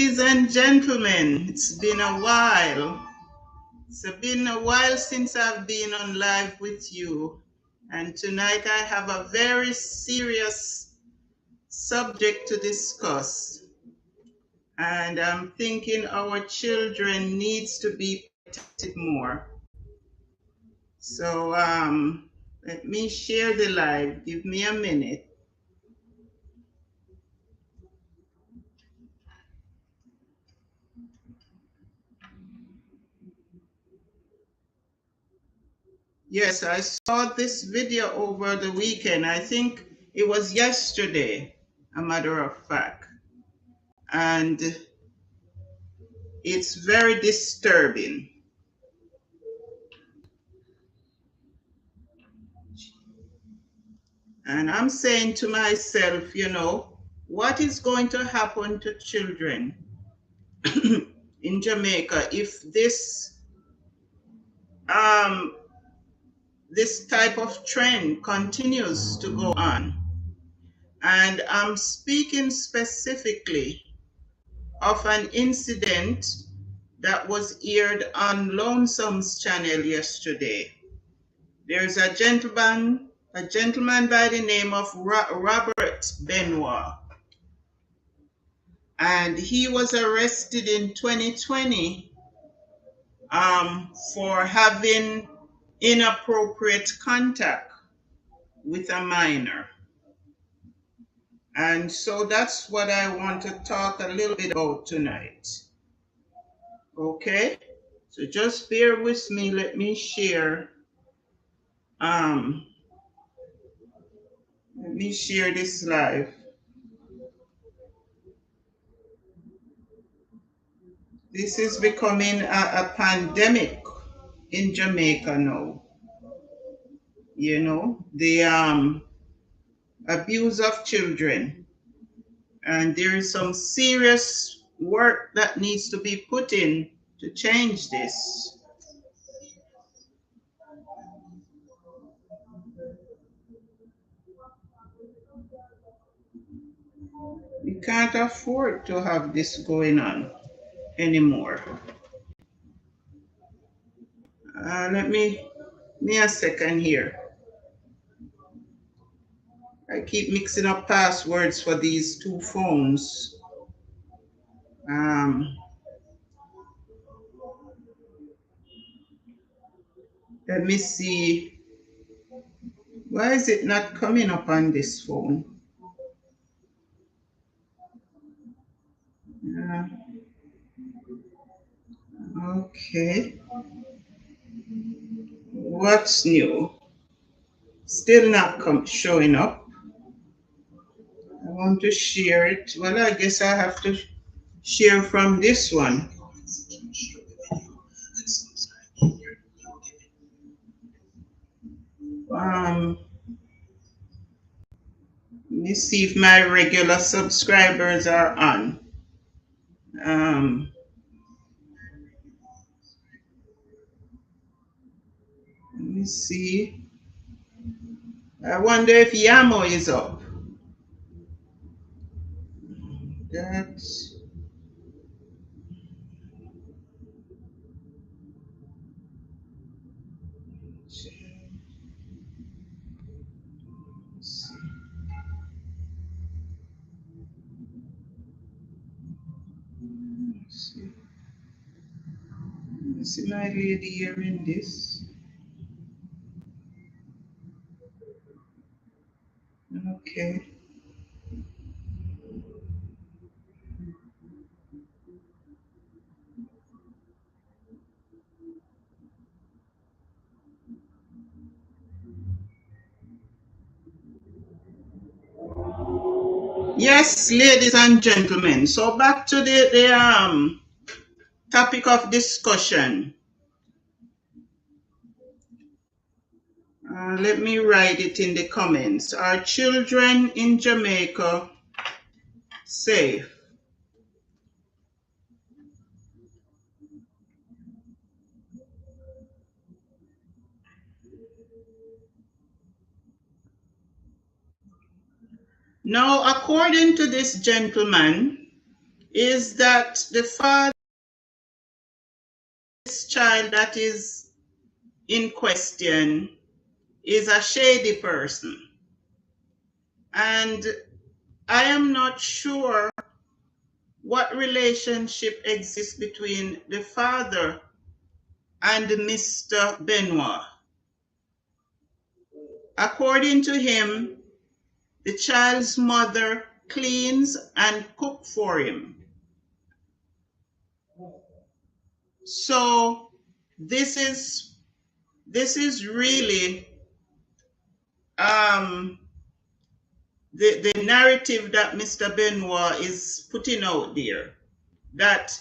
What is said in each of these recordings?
Ladies and gentlemen, it's been a while. It's been a while since I've been on live with you. And tonight I have a very serious subject to discuss. And I'm thinking our children needs to be protected more. So let me share the live. Give me a minute. Yes, I saw this video over the weekend. I think it was yesterday, a matter of fact. And it's very disturbing. And I'm saying to myself, what is going to happen to children in Jamaica if um, this type of trend continues to go on? And I'm speaking specifically of an incident that was aired on Lonesome's channel yesterday. There's a gentleman by the name of Robert Benoit, and he was arrested in 2020 for having inappropriate contact with a minor. And so that's what I want to talk a little bit about tonight. Okay? So just bear with me. Let me share. Let me share this live. This is becoming a pandemic in Jamaica now. The abuse of children. And there is some serious work that needs to be put in to change this. We can't afford to have this going on anymore. Let me a second here. I keep mixing up passwords for these two phones. Let me see. Why is it not coming up on this phone? Okay. What's new? Still not showing up. I want to share it. Well, I guess I have to share from this one. Let me see if my regular subscribers are on. Let me see. I wonder if Yamo is up. That's... See my lady here in this. Okay. Yes, ladies and gentlemen. So back to the topic of discussion. Let me write it in the comments. Are children in Jamaica safe? Now, according to this gentleman, is that the father's child that is in question is a shady person. And I am not sure what relationship exists between the father and Mr. Benoit. According to him, the child's mother cleans and cooks for him. So this is really the narrative that Mr. Benoit is putting out there, that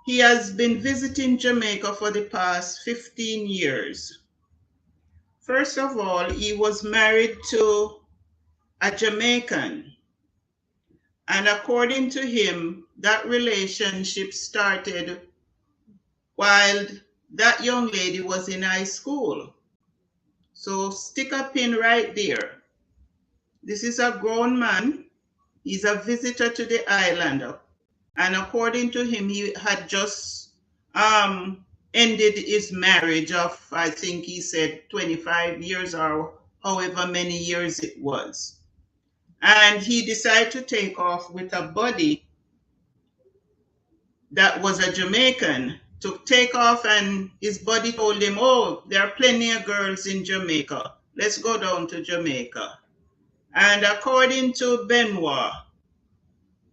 he has been visiting Jamaica for the past 15 years. First of all, he was married to a Jamaican. And according to him, that relationship started while that young lady was in high school. So stick a pin right there. This is a grown man. He's a visitor to the island. And according to him, he had just ended his marriage of, I think he said, 25 years or however many years it was. And he decided to take off with a buddy that was a Jamaican, to take off, and his buddy told him, oh, there are plenty of girls in Jamaica. Let's go down to Jamaica. And according to Benoit,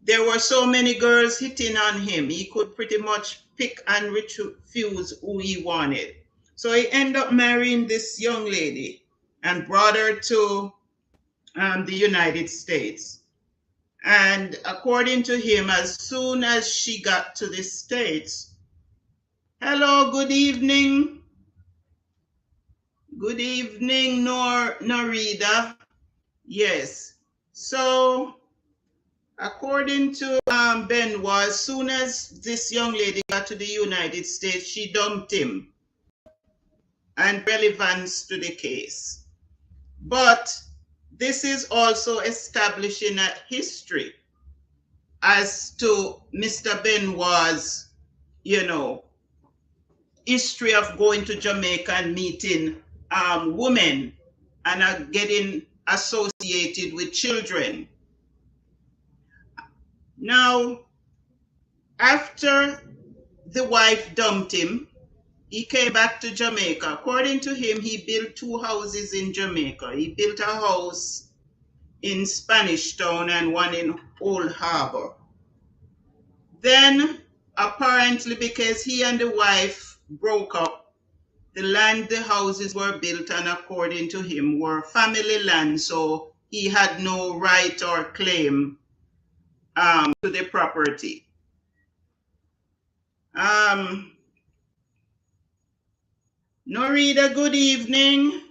there were so many girls hitting on him, he could pretty much pick and refuse who he wanted. So he ended up marrying this young lady and brought her to the United States. And according to him, as soon as she got to the States, hello, good evening. Good evening, Norida. Yes. So according to Benoit, as soon as this young lady got to the United States, she dumped him, and relevance to the case. But this is also establishing a history as to Mr. Benoit's, history of going to Jamaica and meeting women and getting associated with children. Now, after the wife dumped him, he came back to Jamaica. According to him, he built 2 houses in Jamaica. He built a house in Spanish Town and one in Old Harbor. Then, apparently, because he and the wife broke up, the land the houses were built on, according to him, were family land, so he had no right or claim to the property. Norida, good evening.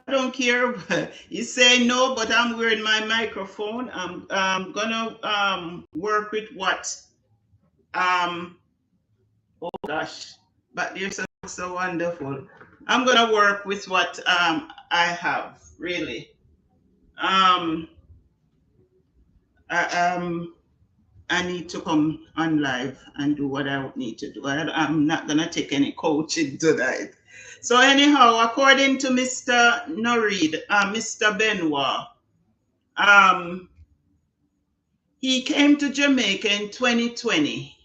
I don't care. You say no, but I'm wearing my microphone. I'm gonna work with what oh gosh, but you're so wonderful. I'm gonna work with what I have, really. I need to come on live and do what I need to do. I'm not gonna take any coaching tonight. So anyhow, according to Mr. Norid, Mr. Benoit, he came to Jamaica in 2020,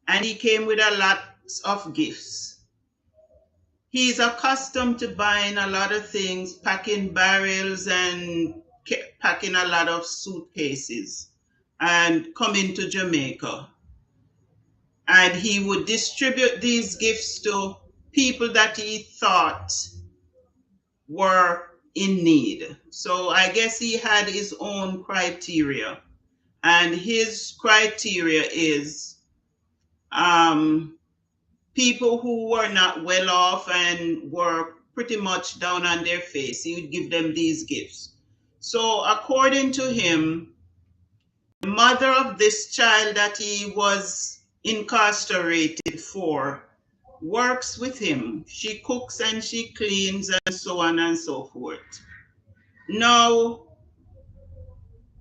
and he came with a lot of gifts. He's accustomed to buying a lot of things, packing barrels and packing a lot of suitcases and coming to Jamaica. And he would distribute these gifts to people that he thought were in need. So I guess he had his own criteria. And his criteria is people who were not well off and were pretty much down on their face. He would give them these gifts. So according to him, the mother of this child that he was incarcerated for works with him. She cooks and she cleans and so on and so forth. Now,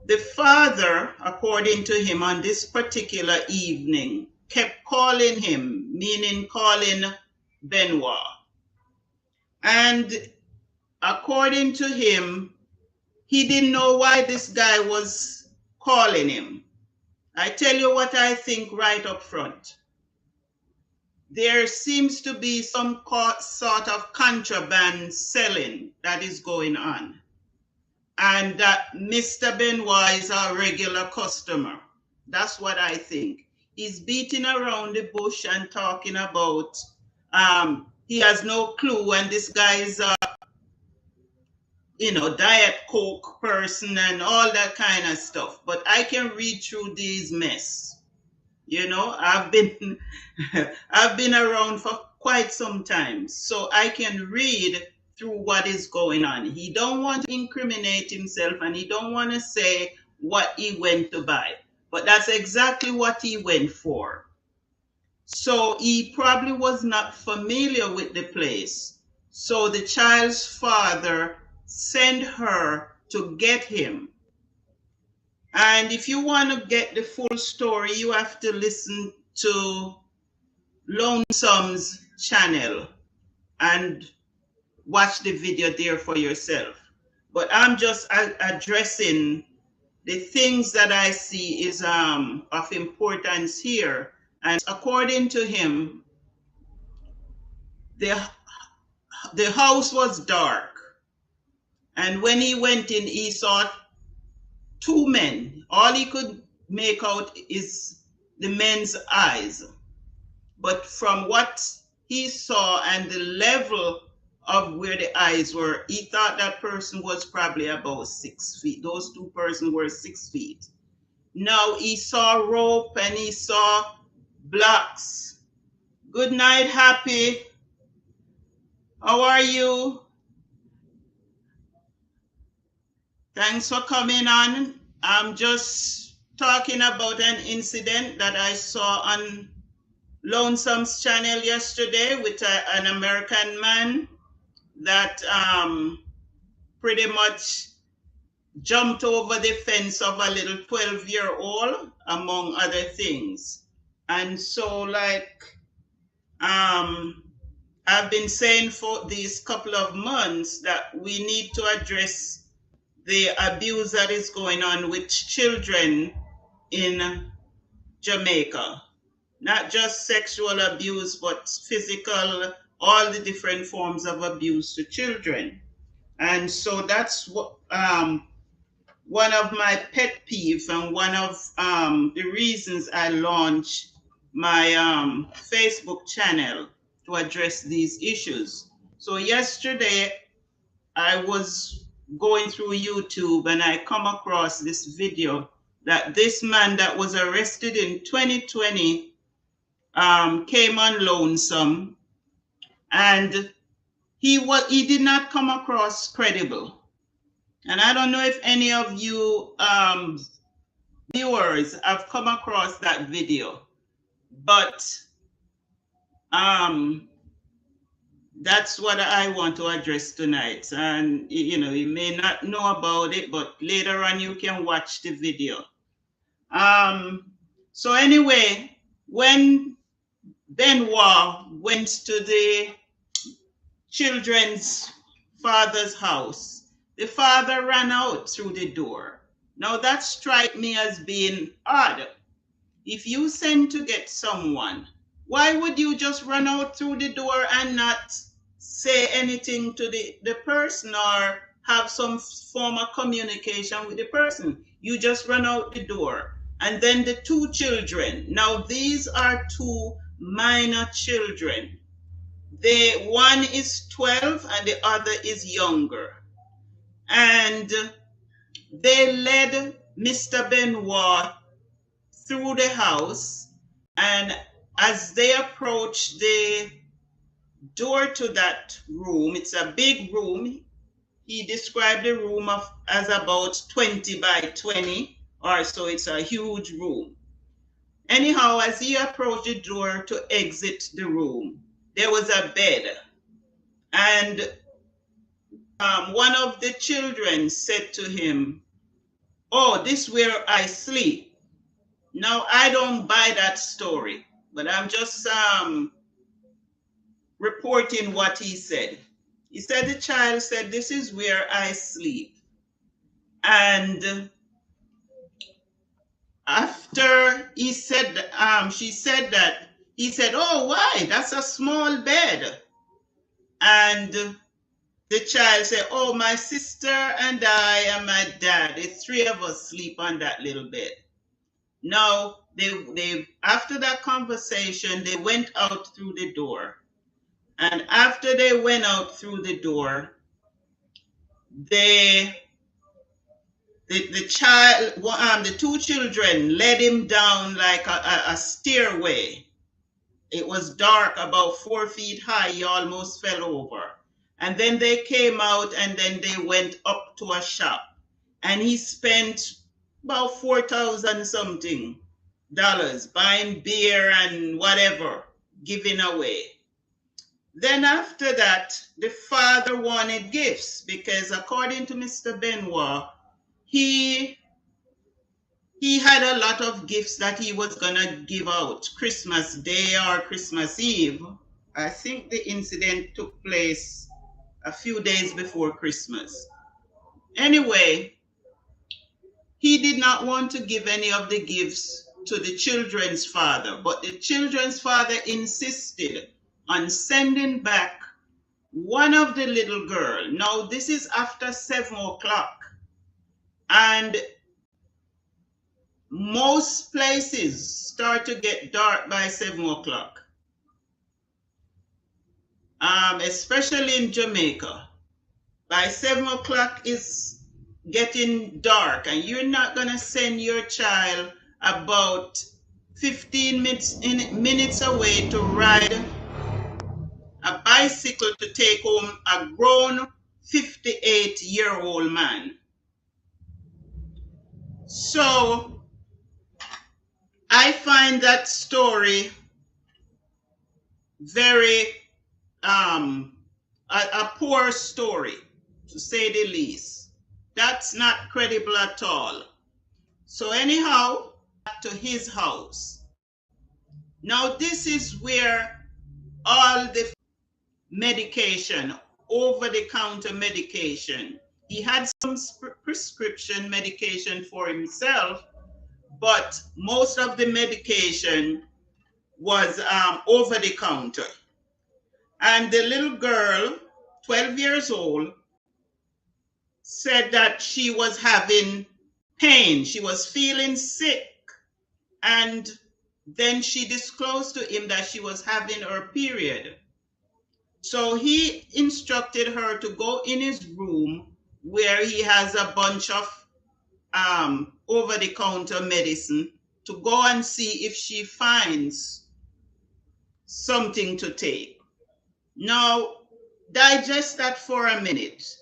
The father, according to him, on this particular evening, kept calling him, meaning calling Benoit. And according to him, he didn't know why this guy was calling him. I tell you what I think right up front. There seems to be some sort of contraband selling that is going on, and that Mr. Benoit is a regular customer. That's what I think. He's beating around the bush and talking about he has no clue, and this guy is a Diet Coke person and all that kind of stuff. But I can read through these mess. I've been I've been around for quite some time, so I can read through what is going on. He don't want to incriminate himself, and he don't want to say what he went to buy, but that's exactly what he went for. So he probably was not familiar with the place, so the child's father sent her to get him. And if you want to get the full story, you have to listen to Lonesome's channel and watch the video there for yourself. But I'm just addressing the things that I see is of importance here. And according to him, the house was dark. And when he went in, he saw two men. All he could make out is the men's eyes. But from what he saw and the level of where the eyes were, he thought that person was probably about 6 feet. Those two persons were 6 feet. Now he saw rope and he saw blocks. Good night, Happy. How are you? Thanks for coming on. I'm just talking about an incident that I saw on Lonesome's channel yesterday with an American man that pretty much jumped over the fence of a little 12-year-old, among other things. And so, I've been saying for these couple of months that we need to address the abuse that is going on with children in Jamaica. Not just sexual abuse, but physical, all the different forms of abuse to children. And so that's what one of my pet peeves and one of the reasons I launched my Facebook channel to address these issues. So yesterday I was going through YouTube and I come across this video that this man that was arrested in 2020 came on Lonesome, and he did not come across credible. And I don't know if any of you viewers have come across that video, but that's what I want to address tonight. And you may not know about it, but later on you can watch the video. So anyway, when Benoit went to the children's father's house, the father ran out through the door. Now that strikes me as being odd. If you send to get someone, why would you just run out through the door and not say anything to the person or have some form of communication with the person? You just run out the door. And then the two children. Now these are two minor children. One is 12 and the other is younger. And they led Mr. Benoit through the house, and as they approached the door to that room, it's a big room. He described the room as about 20 by 20, or so it's a huge room. Anyhow, as he approached the door to exit the room, there was a bed, and one of the children said to him, oh, this where I sleep. Now, I don't buy that story, but I'm just reporting what he said. He said the child said, this is where I sleep. And after he said, she said that, he said, oh, why? That's a small bed. And the child said, oh, my sister and I and my dad, the three of us sleep on that little bed. Now, they after that conversation, they went out through the door. And after they went out through the door, they the child, the two children led him down like a stairway. It was dark, about 4 feet high. He almost fell over. And then they came out and then they went up to a shop. And he spent about 4,000 something dollars buying beer and whatever, giving away. Then after that, the father wanted gifts because according to Mr. Benoit, he had a lot of gifts that he was going to give out Christmas Day or Christmas Eve. I think the incident took place a few days before Christmas. Anyway, he did not want to give any of the gifts to the children's father, but the children's father insisted on sending back one of the little girl. Now, this is after 7 o'clock. And most places start to get dark by 7 o'clock, especially in Jamaica. By 7 o'clock is getting dark, and you're not going to send your child about 15 minutes away to ride a bicycle to take home a grown 58-year-old man. So I find that story very a poor story, to say the least. That's not credible at all. So anyhow, back to his house. Now this is where all the medication, over-the-counter medication, he had some prescription medication for himself, but most of the medication was over the counter. And the little girl, 12 years old, said that she was having pain. She was feeling sick. And then she disclosed to him that she was having her period. So he instructed her to go in his room where he has a bunch of over-the-counter medicine to go and see if she finds something to take. Now, digest that for a minute.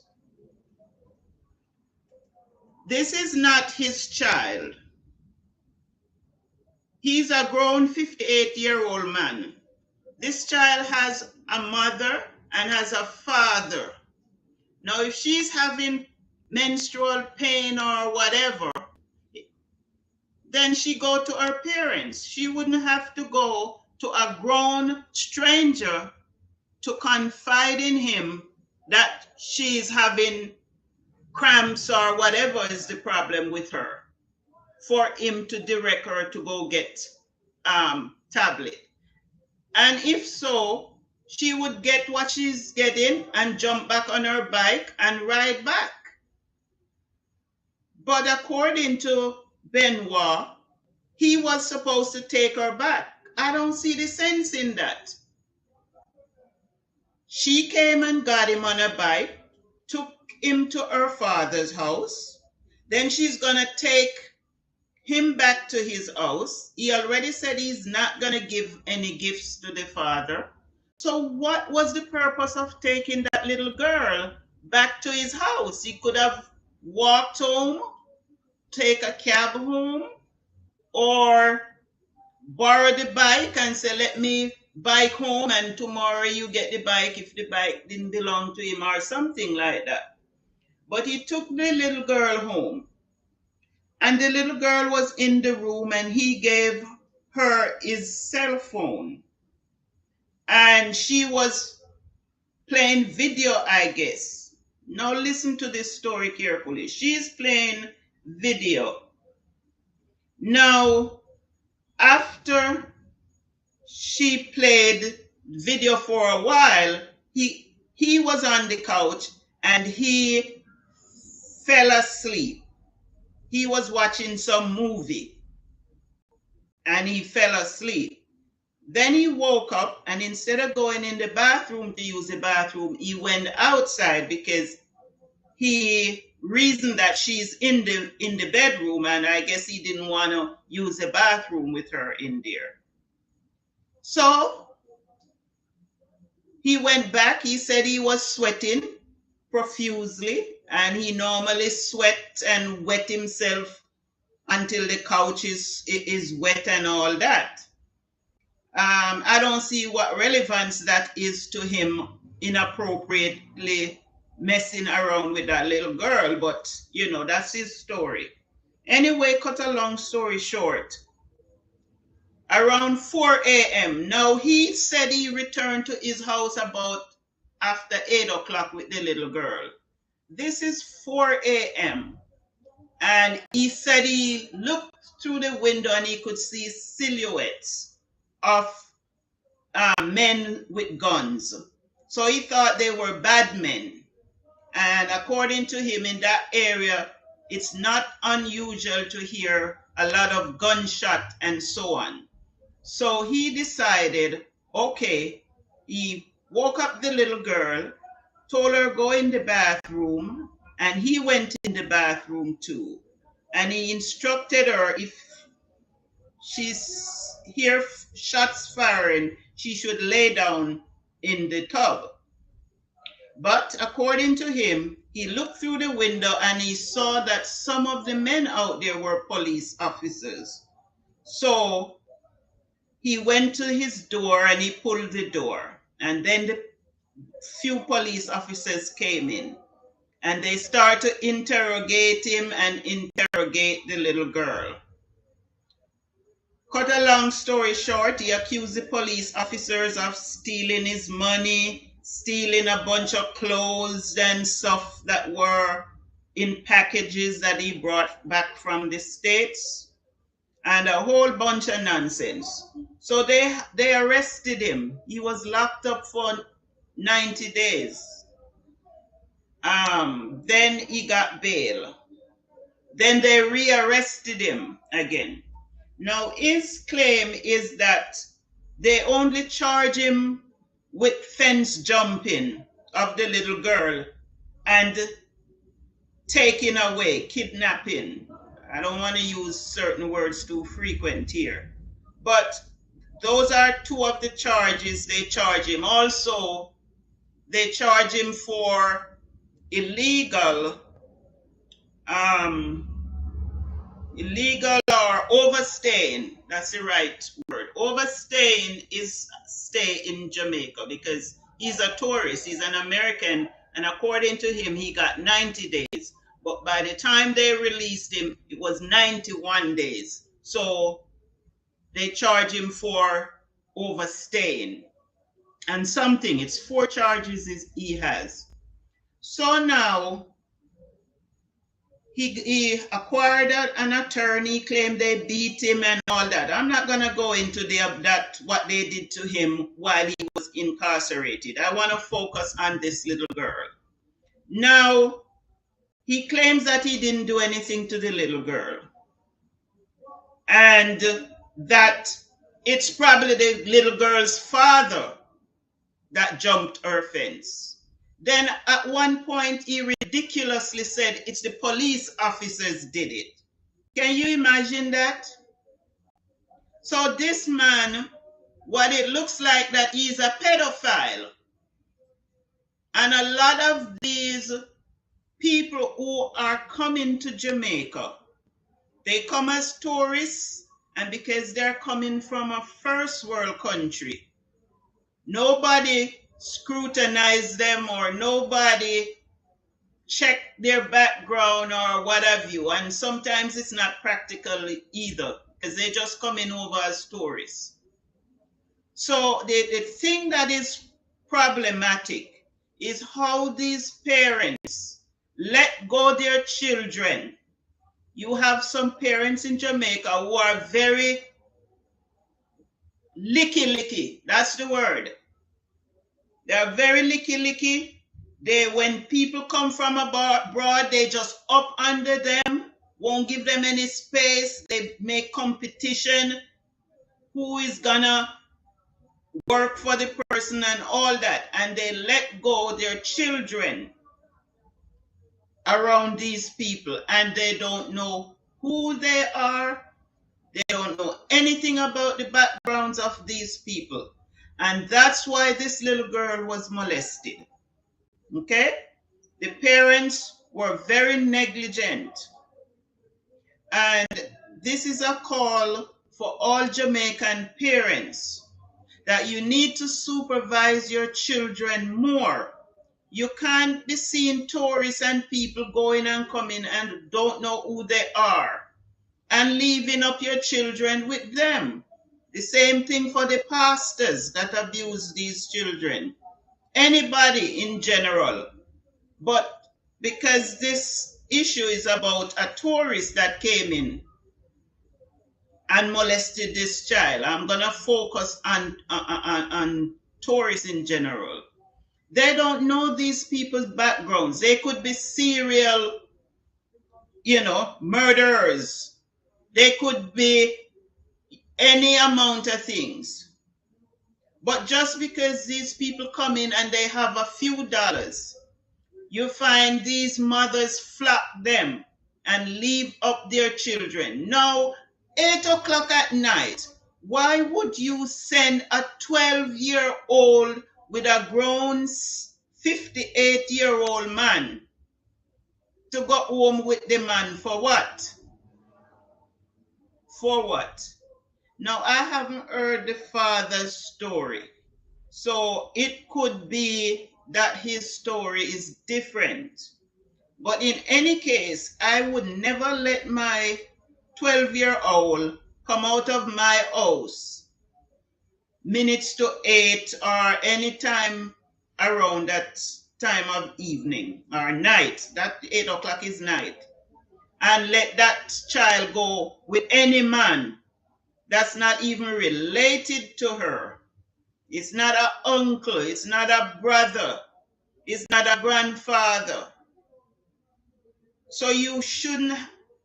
This is not his child. He's a grown 58-year-old man. This child has a mother and has a father. Now, if she's having menstrual pain or whatever, then she go to her parents. She wouldn't have to go to a grown stranger to confide in him that she's having cramps or whatever is the problem with her, for him to direct her to go get tablet. And if so, she would get what she's getting and jump back on her bike and ride back. But according to Benoit, he was supposed to take her back. I don't see the sense in that. She came and got him on a bike, took him to her father's house. Then she's going to take him back to his house. He already said he's not going to give any gifts to the father. So what was the purpose of taking that little girl back to his house? He could have walked home, take a cab home, or borrow the bike and say, let me bike home and tomorrow you get the bike if the bike didn't belong to him or something like that. But he took the little girl home. And the little girl was in the room and he gave her his cell phone. And she was playing video, I guess. Now listen to this story carefully. She's playing video. Now, after she played video for a while, he was on the couch and he fell asleep. He was watching some movie and he fell asleep. Then he woke up and instead of going in the bathroom to use the bathroom, he went outside because he reasoned that she's in the bedroom and I guess he didn't want to use the bathroom with her in there. So he went back. He said he was sweating profusely and he normally sweat and wet himself until the couch is wet and all that. I don't see what relevance that is to him inappropriately messing around with that little girl, but you know, that's his story. Anyway, cut a long story short, around 4 a.m. Now he said he returned to his house about after 8 o'clock with the little girl. This is 4 a.m. And he said he looked through the window and he could see silhouettes of men with guns. So he thought they were bad men. And according to him, in that area, it's not unusual to hear a lot of gunshot and so on. So he decided, okay, he woke up the little girl, told her go in the bathroom, and he went in the bathroom too. And he instructed her if she's hear shots firing, she should lay down in the tub. But according to him, he looked through the window and he saw that some of the men out there were police officers. So he went to his door and he pulled the door. And then the few police officers came in and they started to interrogate him and interrogate the little girl. Cut a long story short, he accused the police officers of stealing his money, stealing a bunch of clothes and stuff that were in packages that he brought back from the States, and a whole bunch of nonsense. So they arrested him. He was locked up for 90 days. Then he got bail. Then they rearrested him again. Now his claim is that they only charge him with fence jumping of the little girl and taking away, kidnapping. I don't want to use certain words too frequent here. But those are two of the charges they charge him. Also, they charge him for illegal or overstaying. That's the right word. Overstaying is stay in Jamaica because he's a tourist, he's an American, and according to him, he got 90 days. But by the time they released him, it was 91 days. So they charge him for overstaying. And something, it's 4 charges he has. So now, he acquired an attorney, claimed they beat him and all that. I'm not going to go into what they did to him while he was incarcerated. I want to focus on this little girl. Now, he claims that he didn't do anything to the little girl. And that it's probably the little girl's father that jumped her fence. Then at one point, he ridiculously said it's the police officers did it. Can you imagine that? So this man, what it looks like that he's a pedophile. And a lot of these people who are coming to Jamaica, they come as tourists, and because they're coming from a first world country, nobody scrutinize them or nobody check their background or what have you. And sometimes it's not practical either because they just come in over as tourists. So the thing that is problematic is how these parents let go their children. You have some parents in Jamaica who are very licky. That's the word. They are very licky. When people come from abroad, they just up under them, won't give them any space. They make competition. Who is gonna work for the person and all that? And they let go their children around these people, and they don't know who they are. They don't know anything about the backgrounds of these people. And that's why this little girl was molested. Okay? The parents were very negligent. And this is a call for all Jamaican parents that you need to supervise your children more. You can't be seeing tourists and people going and coming and don't know who they are and leaving up your children with them. The same thing for the pastors that abuse these children. Anybody in general. But because this issue is about a tourist that came in and molested this child, I'm going to focus on tourists in general. They don't know these people's backgrounds. They could be serial, murderers. They could be any amount of things. But just because these people come in and they have a few dollars, you find these mothers flock them and leave up their children. Now, 8 o'clock at night, why would you send a 12-year-old with a grown 58-year-old man to go home with the man for what? For what? Now, I haven't heard the father's story, so it could be that his story is different. But in any case, I would never let my 12-year-old come out of my house minutes to 8 or any time around that time of evening or night. That 8 o'clock is night. And let that child go with any man that's not even related to her. It's not an uncle. It's not a brother. It's not a grandfather. So you shouldn't,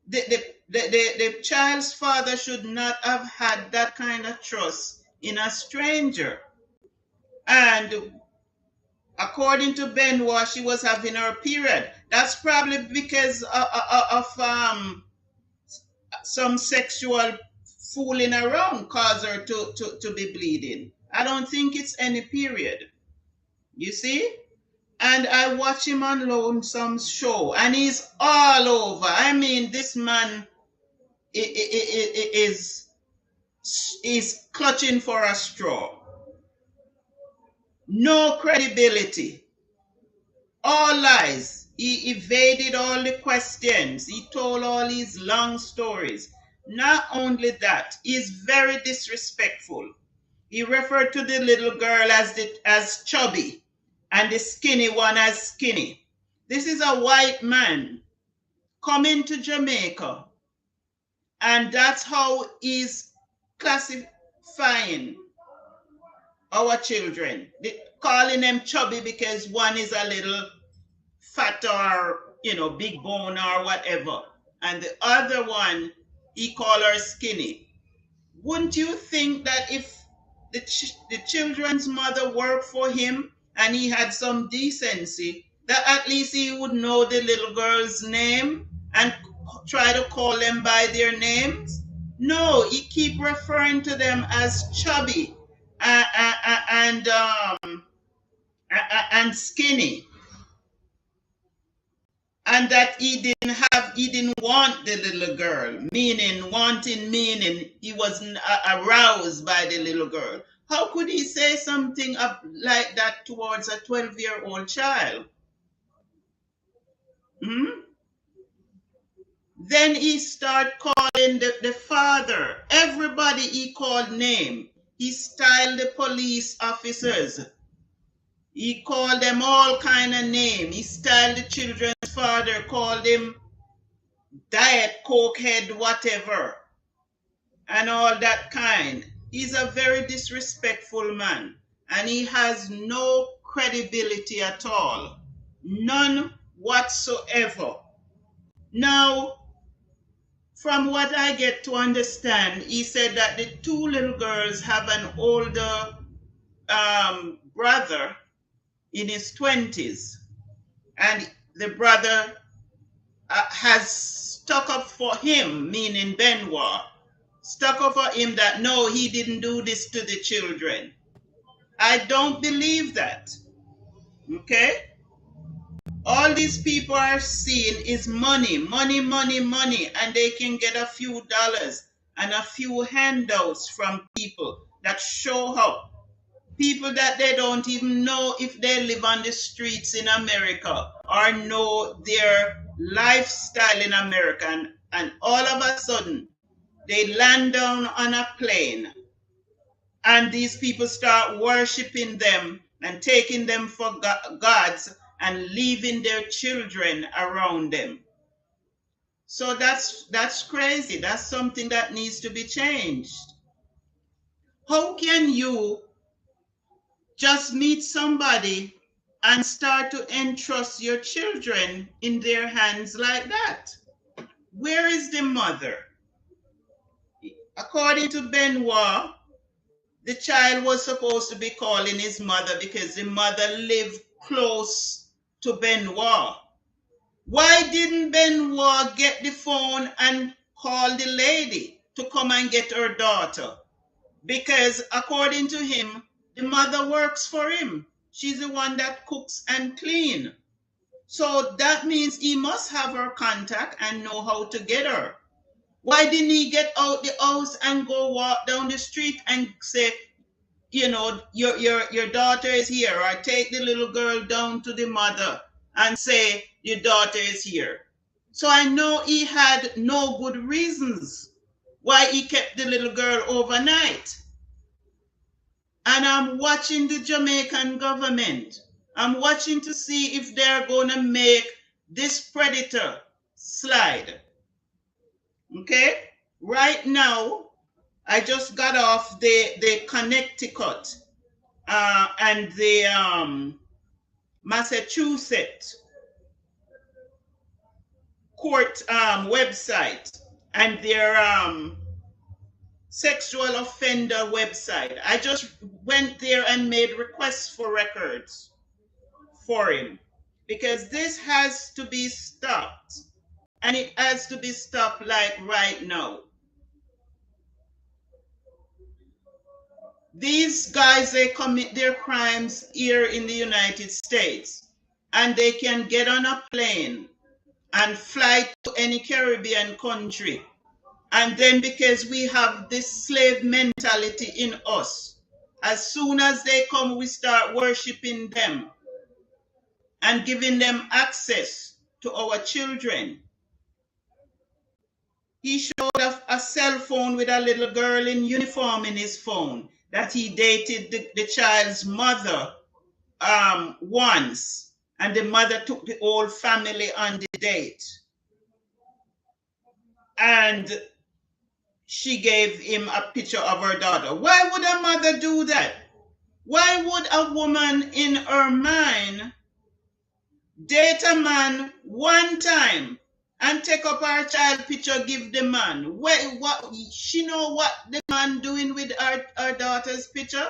the child's father should not have had that kind of trust in a stranger. And according to Benoit, she was having her period. That's probably because of some sexual fooling around caused her to be bleeding. I don't think it's any period. You see? And I watch him on Lonesome Show, and he's all over. I mean, this man is clutching for a straw. No credibility. All lies. He evaded all the questions. He told all these long stories. Not only that, he's very disrespectful. He referred to the little girl as chubby and the skinny one as skinny. This is a white man coming to Jamaica, and that's how he's classifying our children, calling them chubby because one is a little fat or, big bone or whatever, and the other one, he call her skinny. Wouldn't you think that if the children's mother worked for him and he had some decency, that at least he would know the little girl's name and try to call them by their names? No, he keep referring to them as chubby and skinny, and that he didn't want the little girl, meaning he wasn't aroused by the little girl. How could he say something like that towards a 12-year-old child? Hmm? Then he start calling the father. Everybody he called name. He styled the police officers. He called them all kind of name. He styled the children's father, called him diet coke head, whatever, and all that kind. He's a very disrespectful man, and he has no credibility at all. None whatsoever. Now, from what I get to understand, he said that the two little girls have an older brother in his 20s, and the brother has stuck up for him, meaning Benoit, stuck up for him that no, he didn't do this to the children. I don't believe that. Okay? All these people are seeing is money, money, money, money, and they can get a few dollars and a few handouts from people that show up. People that they don't even know if they live on the streets in America or know their lifestyle in America. And all of a sudden, they land down on a plane and these people start worshiping them and taking them for gods and leaving their children around them. So that's crazy. That's something that needs to be changed. How can you just meet somebody and start to entrust your children in their hands like that? Where is the mother? According to Benoit, the child was supposed to be calling his mother because the mother lived close to Benoit. Why didn't Benoit get the phone and call the lady to come and get her daughter? Because according to him, the mother works for him. She's the one that cooks and clean. So that means he must have her contact and know how to get her. Why didn't he get out the house and go walk down the street and say, you know, your daughter is here, or take the little girl down to the mother and say, your daughter is here? So I know he had no good reasons why he kept the little girl overnight. And I'm watching the Jamaican government. I'm watching to see if they're going to make this predator slide. Okay? Right now, I just got off the Connecticut and the Massachusetts court website and their sexual offender website. I just went there and made requests for records for him because this has to be stopped, and it has to be stopped like right now. These guys, they commit their crimes here in the United States, and they can get on a plane and fly to any Caribbean country. And then because we have this slave mentality in us, as soon as they come, we start worshiping them and giving them access to our children. He showed a cell phone with a little girl in uniform in his phone that he dated the child's mother once, and the mother took the whole family on the date. And she gave him a picture of her daughter. Why would a mother do that? Why would a woman in her mind date a man one time and take up her child picture, give the man? What she know what the man doing with her daughter's picture?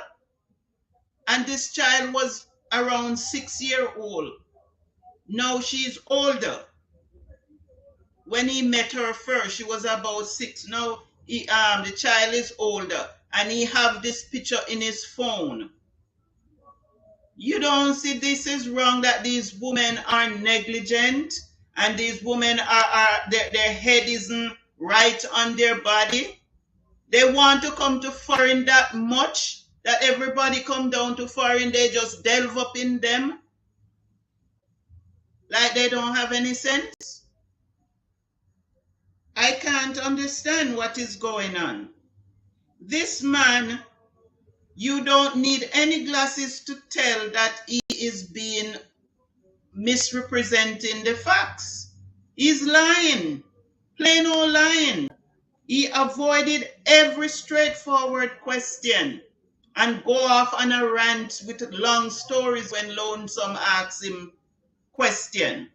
And this child was around 6 years old. Now she's older. When he met her first, she was about 6. Now the child is older, and he have this picture in his phone. You don't see this is wrong, that these women are negligent and these women are their head isn't right on their body. They want to come to foreign that much that everybody come down to foreign, they just delve up in them. Like they don't have any sense. I can't understand what is going on. This man, you don't need any glasses to tell that he is being misrepresenting the facts. He's lying, plain old lying. He avoided every straightforward question and go off on a rant with long stories when Lonesome asks him question.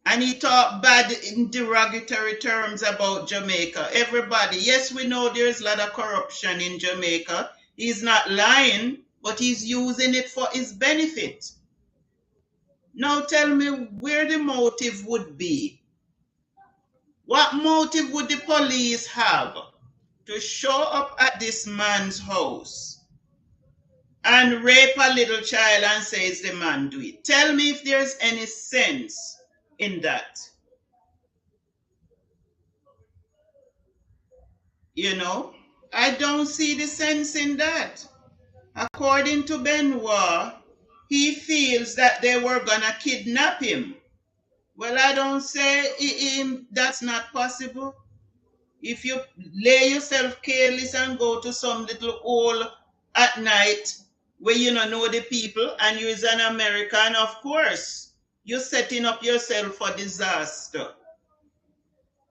And he talked bad in derogatory terms about Jamaica. Everybody, yes, we know there's a lot of corruption in Jamaica. He's not lying, but he's using it for his benefit. Now tell me where the motive would be. What motive would the police have to show up at this man's house and rape a little child and say it's the man do it? Tell me if there's any sense in that. You know, I don't see the sense in that. According to Benoit, he feels that they were gonna kidnap him. Well, I don't say that's not possible. If you lay yourself careless and go to some little hole at night where you don't know the people and you're an American, of course, you're setting up yourself for disaster.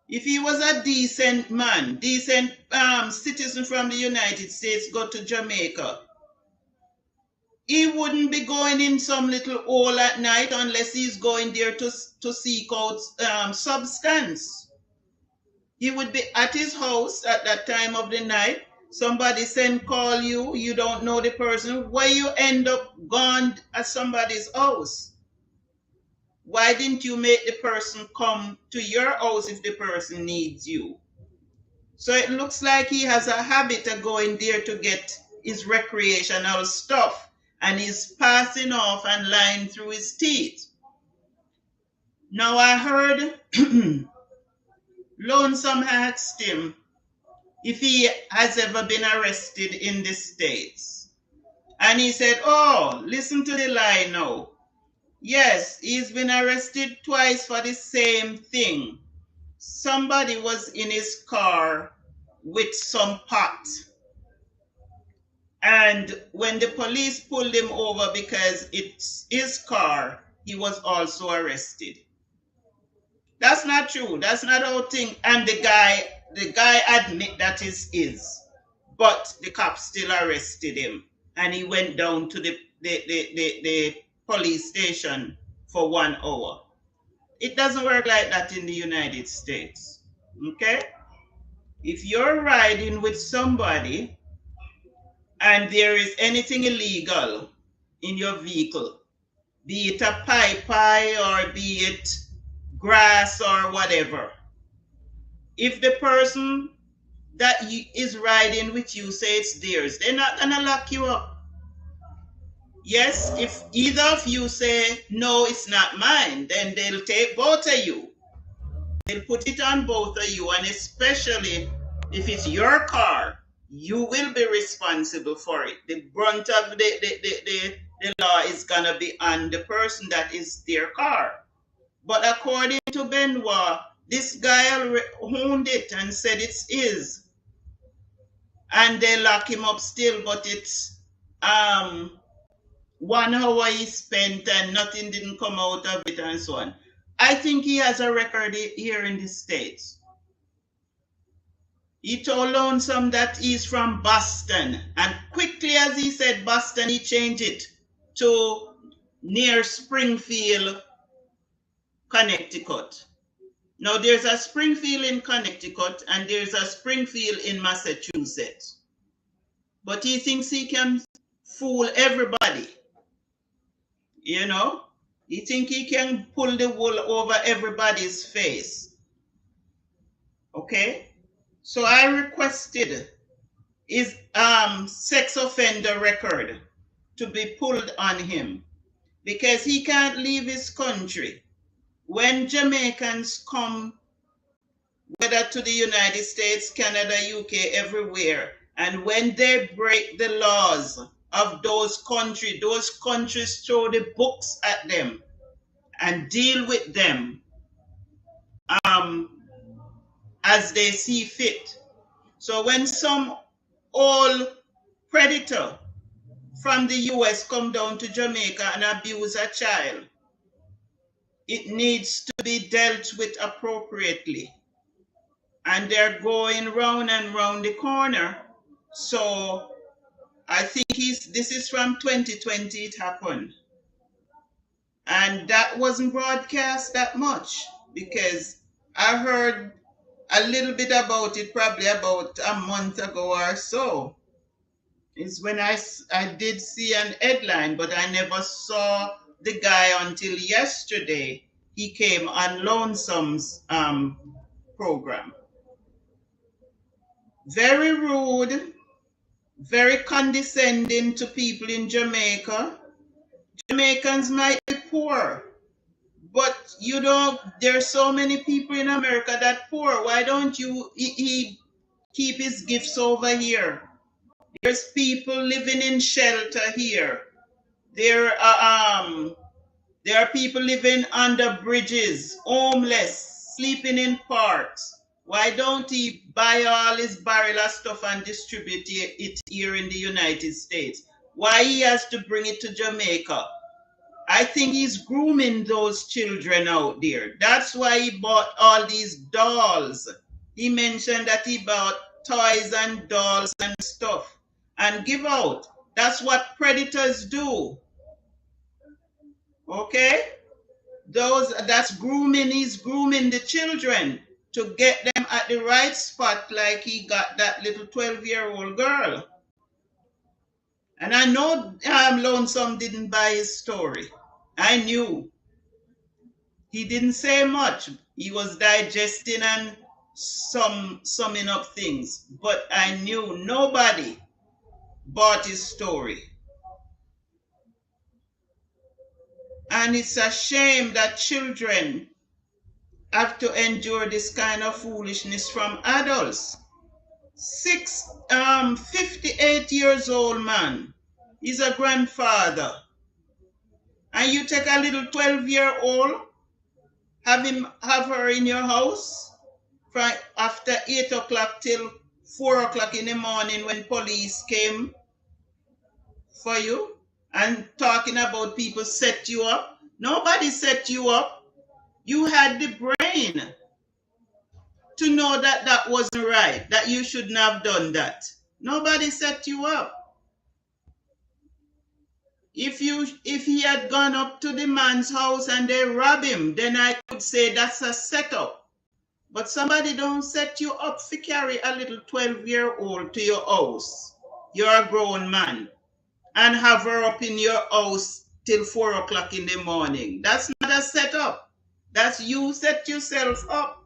If he was a decent man, decent citizen from the United States, go to Jamaica, he wouldn't be going in some little hole at night unless he's going there to seek out substance. He would be at his house at that time of the night. Somebody send call you, you don't know the person. Why you end up gone at somebody's house? Why didn't you make the person come to your house if the person needs you? So it looks like he has a habit of going there to get his recreational stuff, and he's passing off and lying through his teeth. Now I heard Lonesome asked him if he has ever been arrested in the States. And he said, oh, listen to the lie now. Yes, he's been arrested twice for the same thing. Somebody was in his car with some pot. And when the police pulled him over because it's his car, he was also arrested. That's not true. That's not how thing. And the guy admit that is his. But the cops still arrested him. And he went down to the police station for 1 hour. It doesn't work like that in the United States. Okay? If you're riding with somebody and there is anything illegal in your vehicle, be it a pie or be it grass or whatever, if the person that is riding with you say it's theirs, they're not gonna lock you up. Yes, if either of you say no, it's not mine, then they'll take both of you. They'll put it on both of you, and especially if it's your car, you will be responsible for it. The brunt of the law is gonna be on the person that is their car. But according to Benoit, this guy owned it and said it's his. And they lock him up still, but it's 1 hour he spent and nothing didn't come out of it and so on. I think he has a record here in the States. He told Lonesome that he's from Boston, and quickly as he said Boston, he changed it to near Springfield, Connecticut. Now there's a Springfield in Connecticut and there's a Springfield in Massachusetts. But he thinks he can fool everybody. You know? He thinks he can pull the wool over everybody's face. Okay? So I requested his sex offender record to be pulled on him because he can't leave his country. When Jamaicans come, whether to the United States, Canada, UK, everywhere, and when they break the laws of those countries throw the books at them. and deal with them um, as they see fit. So when some old predator from the US come down to Jamaica and abuse a child, it needs to be dealt with appropriately. And they're going round and round the corner. So I think this is from 2020 it happened. And that wasn't broadcast that much because I heard a little bit about it probably about a month ago or so. It's when I did see an headline, but I never saw the guy until yesterday. He came on Lonesome's program. Very rude, very condescending to people in Jamaica. Jamaicans might be poor, but there's so many people in America that poor. Why don't he keep his gifts over here? There's people living in shelter here. There are people living under bridges, homeless, sleeping in parks. Why don't he buy all his barrel of stuff and distribute it here in the United States? Why he has to bring it to Jamaica? I think he's grooming those children out there. That's why he bought all these dolls. He mentioned that he bought toys and dolls and stuff and give out. That's what predators do. Okay? That's grooming. He's grooming the children to get them at the right spot, like he got that little 12-year-old girl. And I know Lonesome didn't buy his story. I knew. He didn't say much. He was digesting and summing up things. But I knew nobody bought his story. And it's a shame that children have to endure this kind of foolishness from adults. 58 years old man. He's a grandfather. And you take a little 12-year-old, have her in your house from after 8 o'clock till 4 o'clock in the morning when police came for you and talking about people set you up. Nobody set you up. You had the brain to know that that wasn't right, that you shouldn't have done that. Nobody set you up. If he had gone up to the man's house and they rob him, then I could say that's a setup. But somebody don't set you up to carry a little 12-year-old to your house. You're a grown man. And have her up in your house till 4 o'clock in the morning. That's not a setup. That's you set yourself up.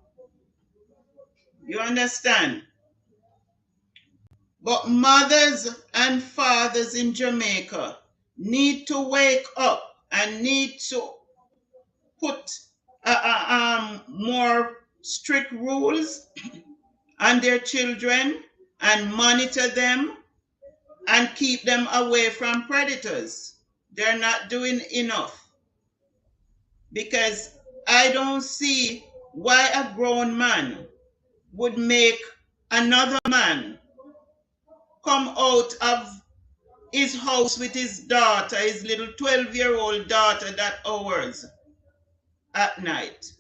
You understand? But mothers and fathers in Jamaica need to wake up and need to put more strict rules on their children and monitor them and keep them away from predators. They're not doing enough. Because I don't see why a grown man would make another man come out of his house with his daughter, his little 12-year-old daughter, that hours at night,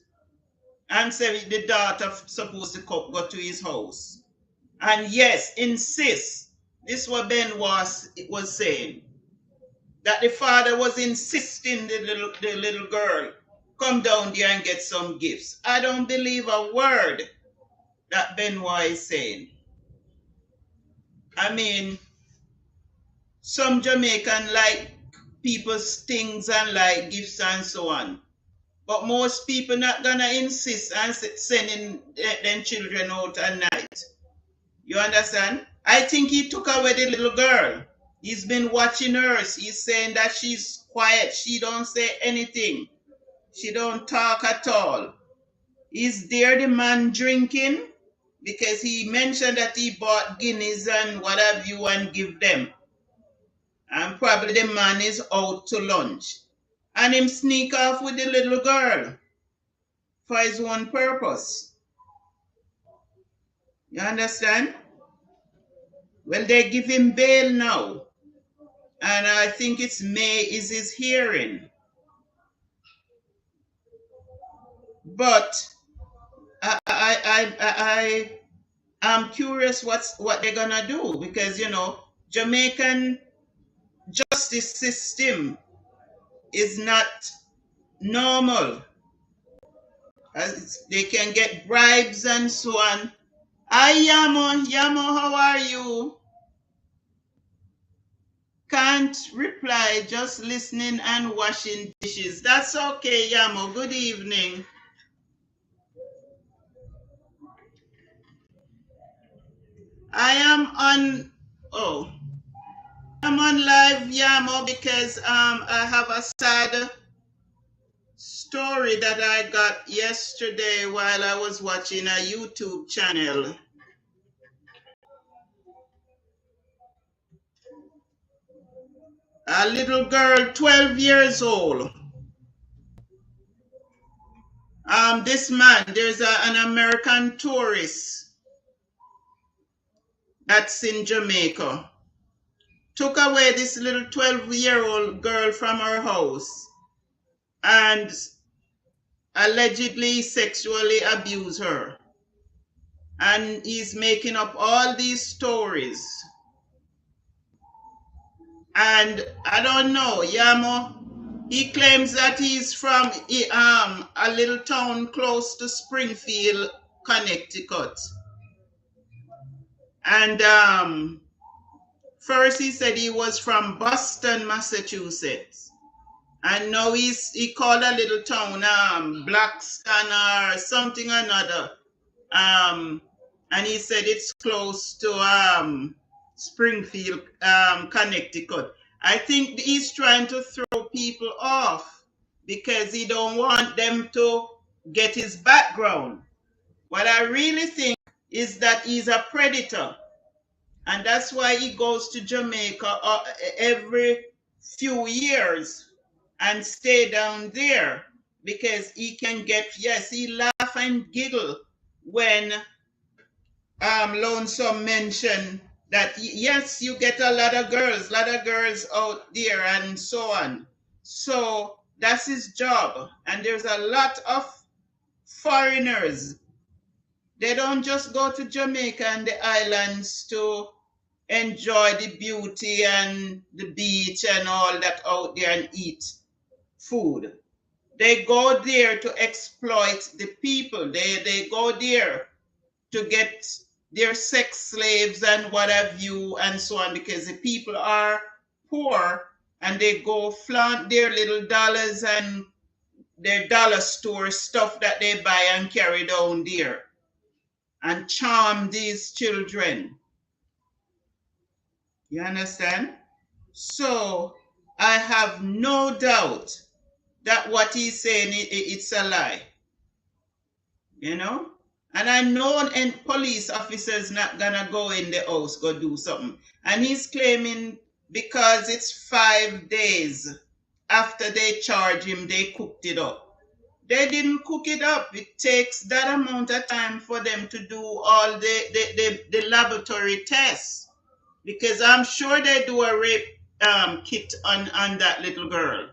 and say the daughter supposed to go to his house. And yes, insist, this is what Ben was saying, that the father was insisting the little girl come down there and get some gifts. I don't believe a word that Benoit is saying. I mean, some Jamaican like people's things and like gifts and so on. But most people not gonna insist on sending them children out at night. You understand? I think he took away the little girl. He's been watching her. He's saying that she's quiet. She don't say anything. She don't talk at all. Is there the man drinking? Because he mentioned that he bought guineas and what have you and give them. And probably the man is out to lunch. and him sneak off with the little girl for his own purpose. You understand? Well, they give him bail now, and I think it's May is his hearing. But I am curious what they're gonna do, because Jamaican justice system is not normal. As they can get bribes and so on. Hi Yamo, Yamo, how are you? Can't reply, just listening and washing dishes. That's okay, Yamo. Good evening. I am on. Oh, I'm on live, Yamo, because I have a sad story that I got yesterday while I was watching a YouTube channel. A little girl, 12 years old. This man, there's an American tourist that's in Jamaica. Took away this little 12-year-old girl from her house and allegedly sexually abused her. And he's making up all these stories. And I don't know, Yamo, he claims that he's from a little town close to Springfield, Connecticut. And first he said he was from Boston, Massachusetts. And now he called a little town Blackston or something or another. And he said it's close to Springfield, Connecticut. I think he's trying to throw people off because he don't want them to get his background. What I really think is that he's a predator. And that's why he goes to Jamaica every few years and stay down there, because he can get, yes, he laugh and giggle when Lonesome mentioned that, yes, you get a lot of girls out there and so on. So that's his job. And there's a lot of foreigners. They don't just go to Jamaica and the islands to enjoy the beauty and the beach and all that out there and eat food. They go there to exploit the people. They go there to get their sex slaves and what have you and so on, because the people are poor and they go flaunt their little dollars and their dollar store stuff that they buy and carry down there and charm these children. You understand? So I have no doubt that what he's saying, it's a lie. You know? And I know and police officers not gonna go in the house, go do something. And he's claiming because it's 5 days after they charge him, they cooked it up. They didn't cook it up. It takes that amount of time for them to do all the laboratory tests. Because I'm sure they do a rape kit on that little girl.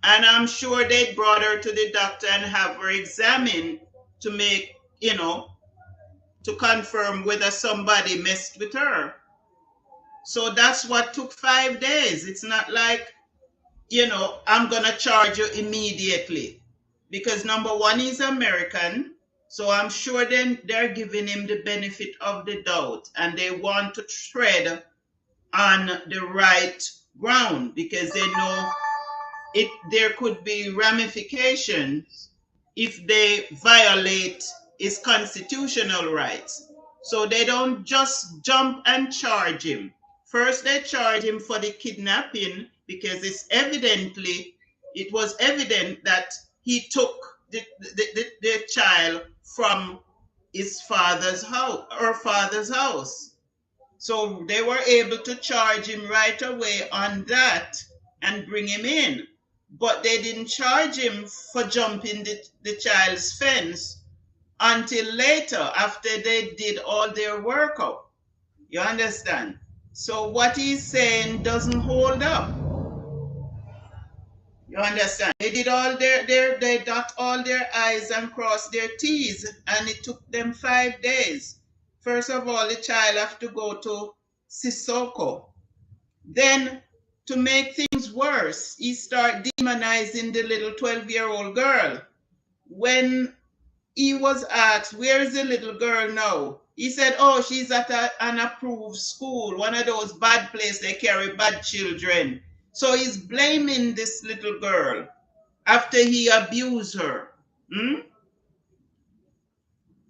And I'm sure they brought her to the doctor and have her examined to make, to confirm whether somebody messed with her. So that's what took 5 days. It's not like, I'm going to charge you immediately. Because number one, he's American. So I'm sure they're giving him the benefit of the doubt. And they want to tread on the right ground because they know there could be ramifications if they violate his constitutional rights. So they don't just jump and charge him. First, they charge him for the kidnapping because it was evident that he took the child from his father's house, her father's house. So they were able to charge him right away on that and bring him in. but they didn't charge him for jumping the child's fence until later after they did all their workup. You understand? So what he's saying doesn't hold up. You understand? They did all they dot all their I's and cross their T's, and it took them 5 days. First of all, the child have to go to Sissoko. Then, to make things worse, he start demonizing the little 12-year-old girl. When he was asked, where is the little girl now? He said, oh, she's at an approved school, one of those bad places they carry bad children. So he's blaming this little girl after he abused her. Hmm?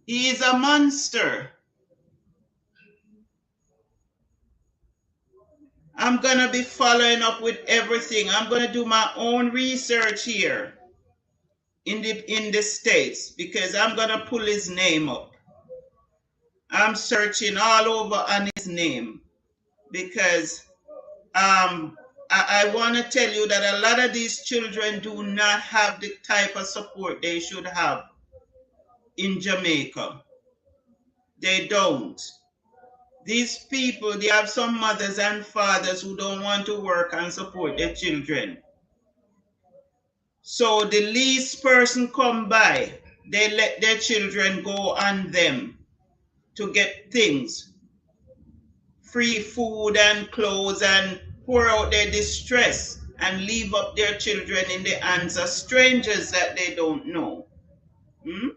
He is a monster. I'm going to be following up with everything. I'm going to do my own research here in the States because I'm going to pull his name up. I'm searching all over on his name because I want to tell you that a lot of these children do not have the type of support they should have in Jamaica. They don't. These people, they have some mothers and fathers who don't want to work and support their children. So the least person come by, they let their children go on them to get things. Free food and clothes and pour out their distress and leave up their children in the hands of strangers that they don't know. Hmm?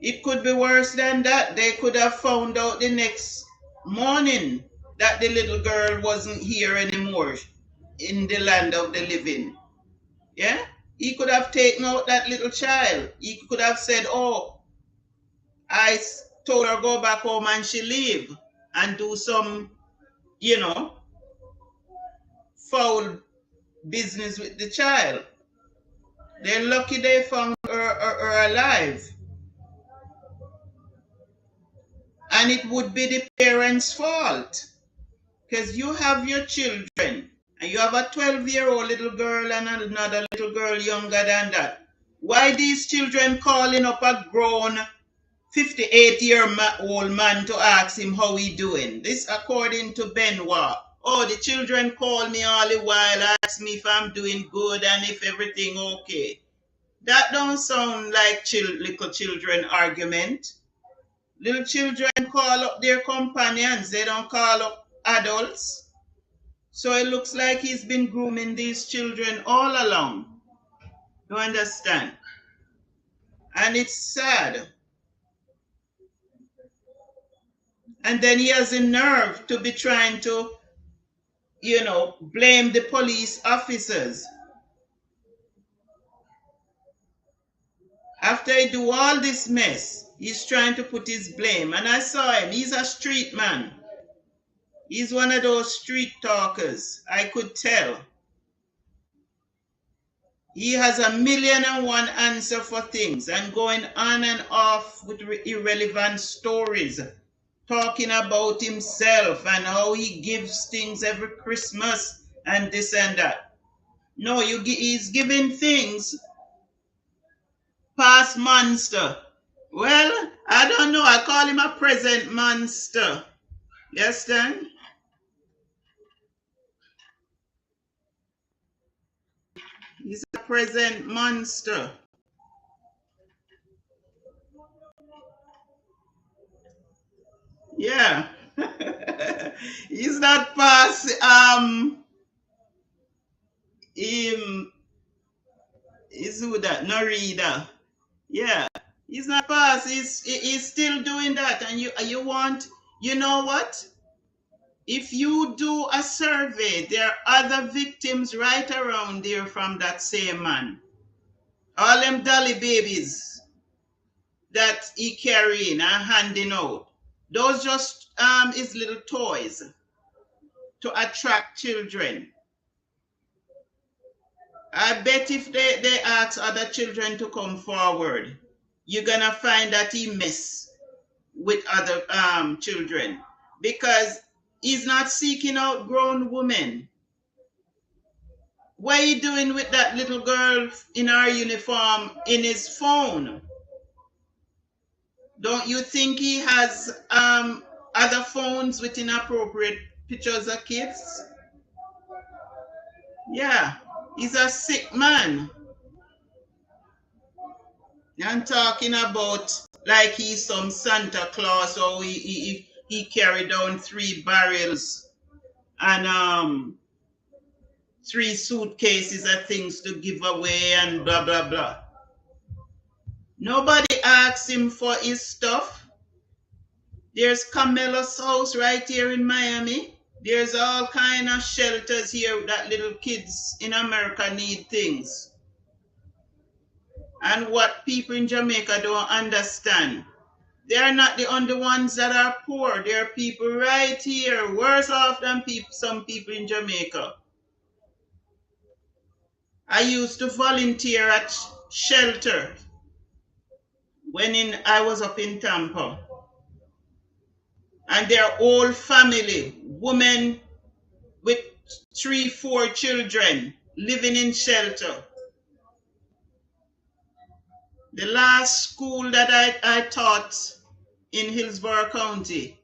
It could be worse than that. They could have found out the next morning that the little girl wasn't here anymore in the land of the living. Yeah? He could have taken out that little child. He could have said, oh, I told her go back home and she leave and do some, foul business with the child. They're lucky they found her alive. And it would be the parents' fault. Because you have your children, and you have a 12-year-old little girl and another little girl younger than that. Why these children calling up a grown 58-year-old man to ask him how he doing? This according to Benoit. Oh, the children call me all the while, ask me if I'm doing good and if everything okay. That don't sound like little children argument. Little children call up their companions. They don't call up adults. So it looks like he's been grooming these children all along. You understand? And it's sad. And then he has the nerve to be trying to, blame the police officers. After he do all this mess, he's trying to put his blame. And I saw him. He's a street man. He's one of those street talkers. I could tell. He has 1,000,001 answer for things and going on and off with irrelevant stories, talking about himself and how he gives things every Christmas and this and that. No, he's giving things past monster. Well, I don't know. I call him a present monster. You understand? He's a present monster. Yeah. He's not past is who that Norida. Yeah. He's not past. He's still doing that. And you want, you know what? If you do a survey, there are other victims right around there from that same man. All them dolly babies that he carrying and handing out. Those just is little toys to attract children. I bet if they ask other children to come forward, you're gonna find that he mess with other children because he's not seeking out grown women What are you doing with that little girl in our uniform in his phone? Don't you think he has other phones with inappropriate pictures of kids? Yeah, he's a sick man. I'm talking about like he's some Santa Claus, or he carried down 3 barrels and 3 suitcases of things to give away and blah blah blah. Nobody asks him for his stuff. There's Camelo's house right here in Miami. There's all kind of shelters here that little kids in America need things. And what people in Jamaica don't understand, they are not the only ones that are poor. There are people right here worse off than some people in Jamaica. I used to volunteer at shelter when I was up in Tampa. And their whole family, women with 3, 4 children living in shelter. The last school that I taught in Hillsborough County,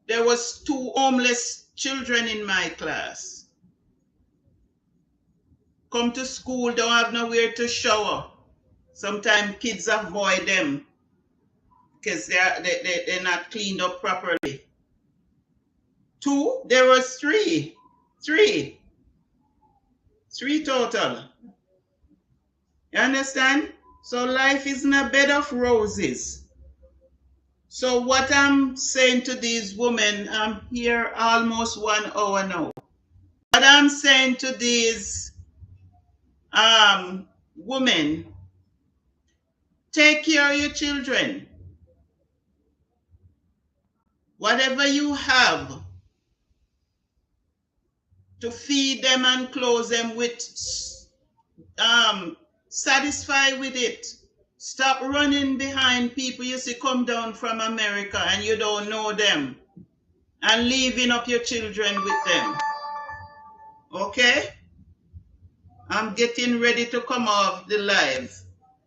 there was 2 homeless children in my class. Come to school, don't have nowhere to shower. Sometimes kids avoid them because they're not cleaned up properly. 2, there was 3. 3 total. You understand? So life isn't a bed of roses. So what I'm saying to these women, I'm here almost 1 hour now. What I'm saying to these women, take care of your children. Whatever you have to feed them and clothe them with, satisfy with it. Stop running behind people you see come down from America and you don't know them and leaving up your children with them. Okay? I'm getting ready to come off the live.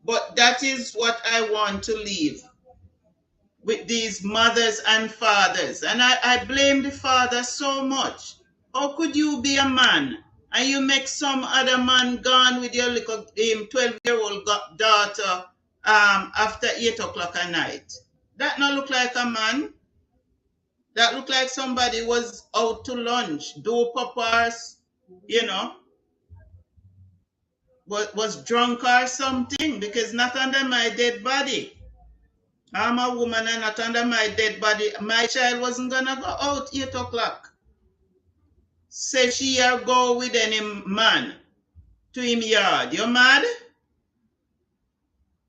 But that is what I want to leave with these mothers and fathers. And I blame the father so much. How could you be a man and you make some other man gone with your little 12-year-old daughter after 8 o'clock at night? That not look like a man. That look like somebody was out to lunch, do poppers, was drunk or something, because not under my dead body. I'm a woman and not under my dead body. My child wasn't gonna go out 8 o'clock. Say she go with any man to him yard. You mad?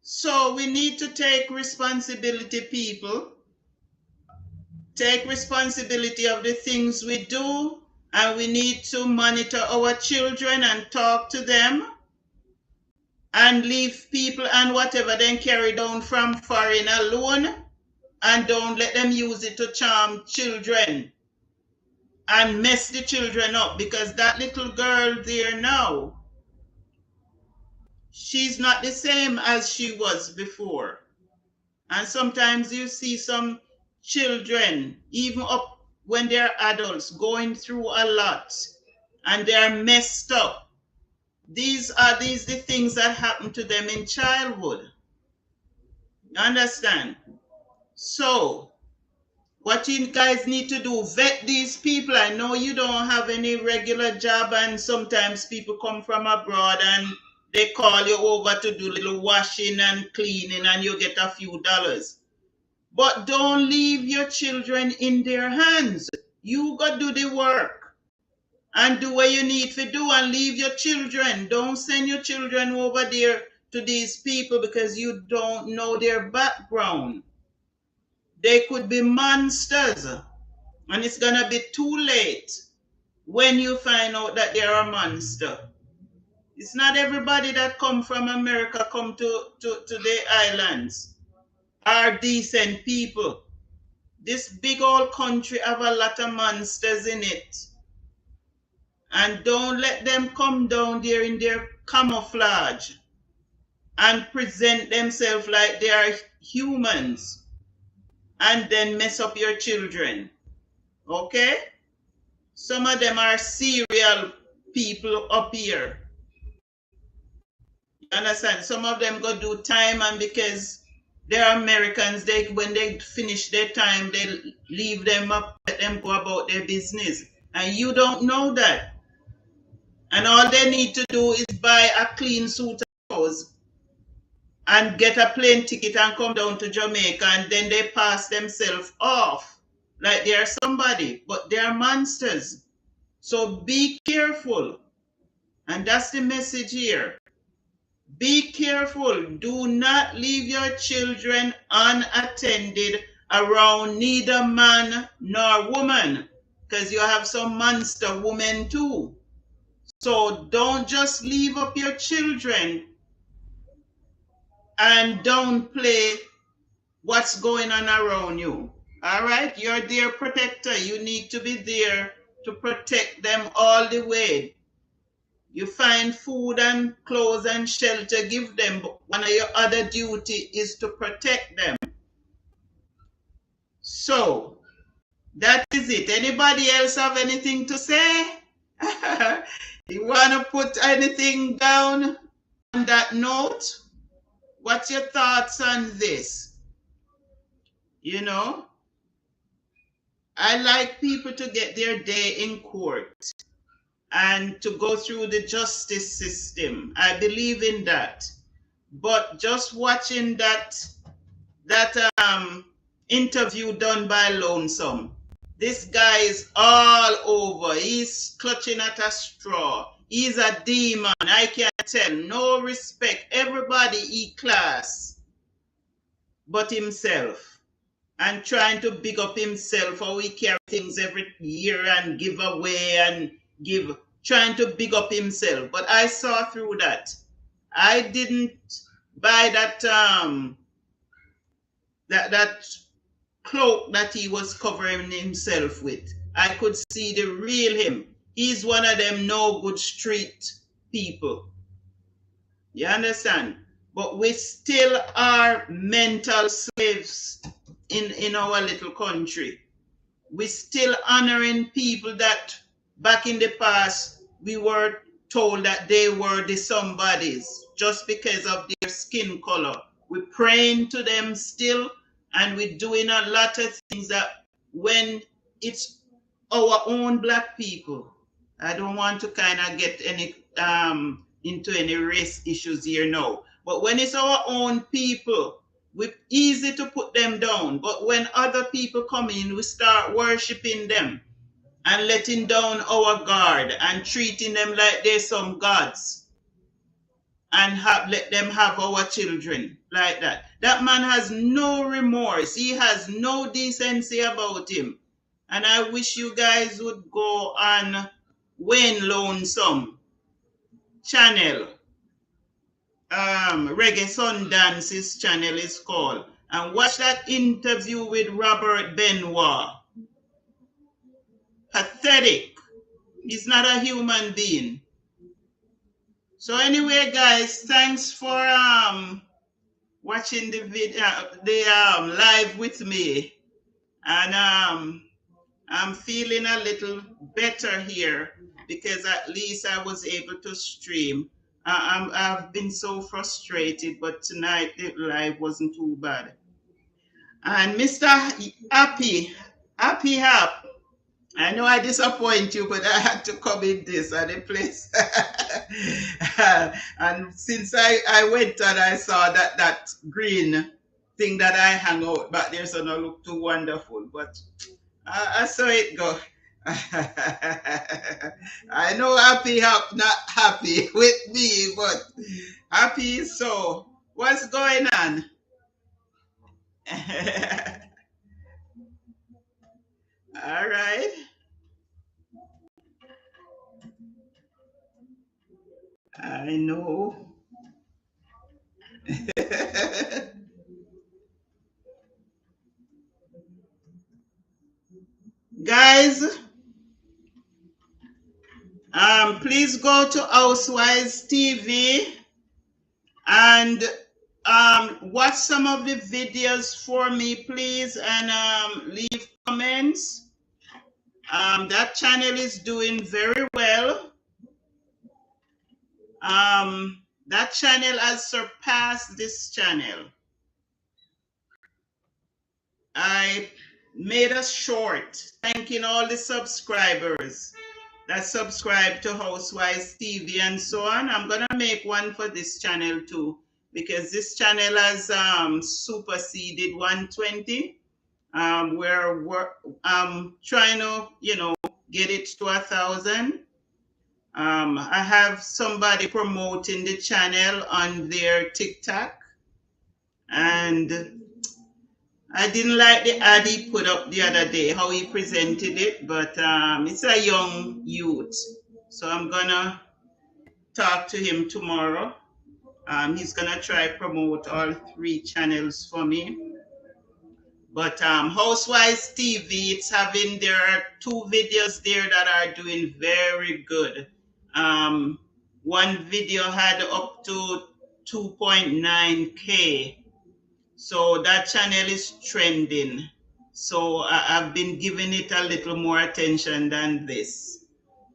So we need to take responsibility, people. Take responsibility of the things we do, and we need to monitor our children and talk to them and leave people and whatever then carry down from foreign alone, and don't let them use it to charm children and mess the children up, because that little girl there now, she's not the same as she was before. And sometimes you see some children, even up when they're adults, going through a lot and they're messed up. These the things that happen to them in childhood. You understand? So what you guys need to do, vet these people. I know you don't have any regular job, and sometimes people come from abroad and they call you over to do little washing and cleaning and you get a few dollars. But don't leave your children in their hands. You got to do the work and do what you need to do and leave your children. Don't send your children over there to these people because you don't know their background. They could be monsters, and it's going to be too late when you find out that they're a monster. It's not everybody that come from America come to the islands are decent people. This big old country have a lot of monsters in it. And don't let them come down there in their camouflage and present themselves like they are humans and then mess up your children. Okay? Some of them are serial people up here. You understand? Some of them go do time, and because they're Americans, when they finish their time, they leave them up, let them go about their business. And you don't know that. And all they need to do is buy a clean suit of clothes and get a plane ticket and come down to Jamaica, and then they pass themselves off like they are somebody, but they are monsters. So be careful. And that's the message here. Be careful. Do not leave your children unattended around neither man nor woman, because you have some monster women too. So don't just leave up your children and don't play what's going on around you. All right? You're their protector. You need to be there to protect them all the way. You find food and clothes and shelter, give them, but one of your other duty is to protect them. So that is it. Anybody else have anything to say? You want to put anything down on that note? What's your thoughts on this? You know, I like people to get their day in court and to go through the justice system. I believe in that. But just watching that interview done by Lonesome, this guy is all over. He's clutching at a straw. He's a demon. I can't tell. No respect. Everybody E-class but himself. And trying to big up himself, how he carry things every year and give away and give, trying to big up himself. But I saw through that. I didn't buy that that cloak that he was covering himself with. I could see the real him. He's one of them no good street people. You understand? But we still are mental slaves in our little country. We still honoring people that back in the past we were told that they were the somebodies just because of their skin color. We're praying to them still, and we're doing a lot of things that when it's our own black people, I don't want to kind of get any into any race issues here now. But when it's our own people, we're easy to put them down. But when other people come in, we start worshiping them and letting down our guard and treating them like they're some gods and let them have our children like that. That man has no remorse. He has no decency about him. And I wish you guys would go on Wayne Lonesome channel. Reggae Sundance's channel is called. And watch that interview with Robert Benoit. Pathetic. He's not a human being. So anyway, guys, thanks for watching the video, the live with me, and I'm feeling a little better here because at least I was able to stream. I've been so frustrated, but tonight the live wasn't too bad. And Mr. Happy Hap, I know I disappoint you, but I had to come in this at the place. And since I went and I saw that green thing that I hang out back there, so now look too wonderful. But I saw it go. I know Happy Hap not happy with me, but happy is so. What's going on? All right. I know. Guys, Please go to Housewives TV and watch some of the videos for me, please, and leave comments. That channel is doing very well. That channel has surpassed this channel. I made a short thanking all the subscribers that subscribe to Housewives TV and so on. I'm gonna make one for this channel too, because this channel has superseded 120. We're trying to, get it to 1,000. I have somebody promoting the channel on their TikTok, and I didn't like the ad he put up the other day, how he presented it, but it's a young youth. So I'm gonna talk to him tomorrow. He's gonna try promote all 3 channels for me. But Housewives TV, there are 2 videos there that are doing very good. One video had up to 2.9K. So that channel is trending. So I've been giving it a little more attention than this.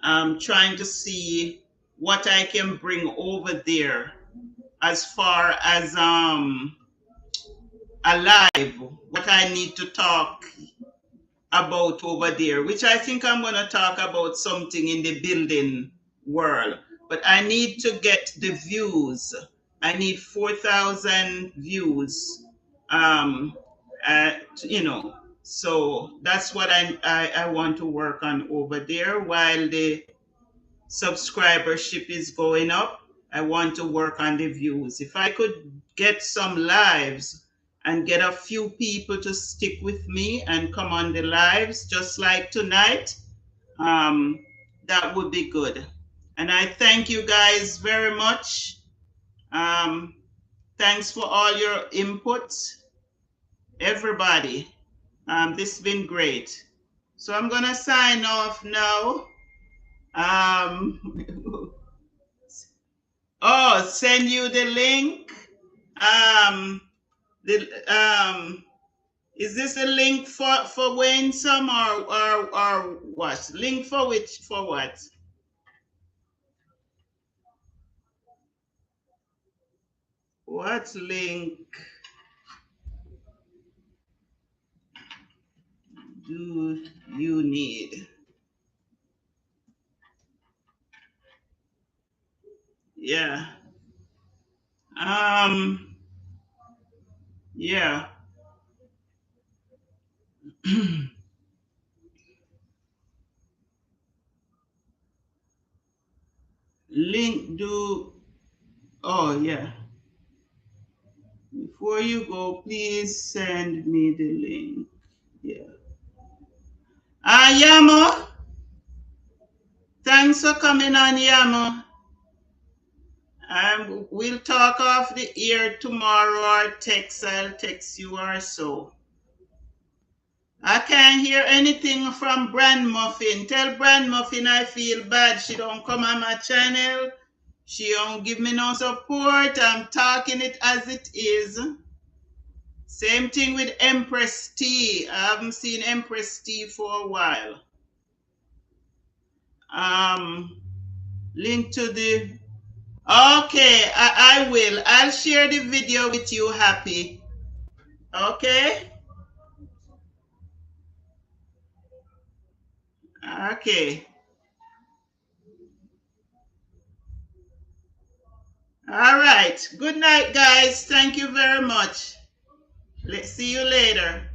I'm trying to see what I can bring over there as far as alive, what I need to talk about over there, which I think I'm going to talk about something in the building world. But I need to get the views. I need 4,000 views. So that's what I want to work on over there while the subscribership is going up. I want to work on the views. If I could get some lives and get a few people to stick with me and come on the lives, just like tonight, that would be good. And I thank you guys very much. Thanks for all your input, everybody. This has been great. So I'm going to sign off now. Send you the link. Is this a link for Wayne some or what? Link for which, for what? What link do you need? Yeah. Yeah. Link do, oh yeah. Before you go, please send me the link. Yeah. Yamo, thanks for coming on, Yamo. We'll talk off the air tomorrow or text. I'll text you or so. I can't hear anything from Brand Muffin. Tell Brand Muffin I feel bad. She don't come on my channel. She don't give me no support. I'm talking it as it is. Same thing with Empress T. I haven't seen Empress T for a while. Link to the... Okay, I will. I'll share the video with you, Happy. Okay? Okay. All right. Good night, guys. Thank you very much. Let's see you later.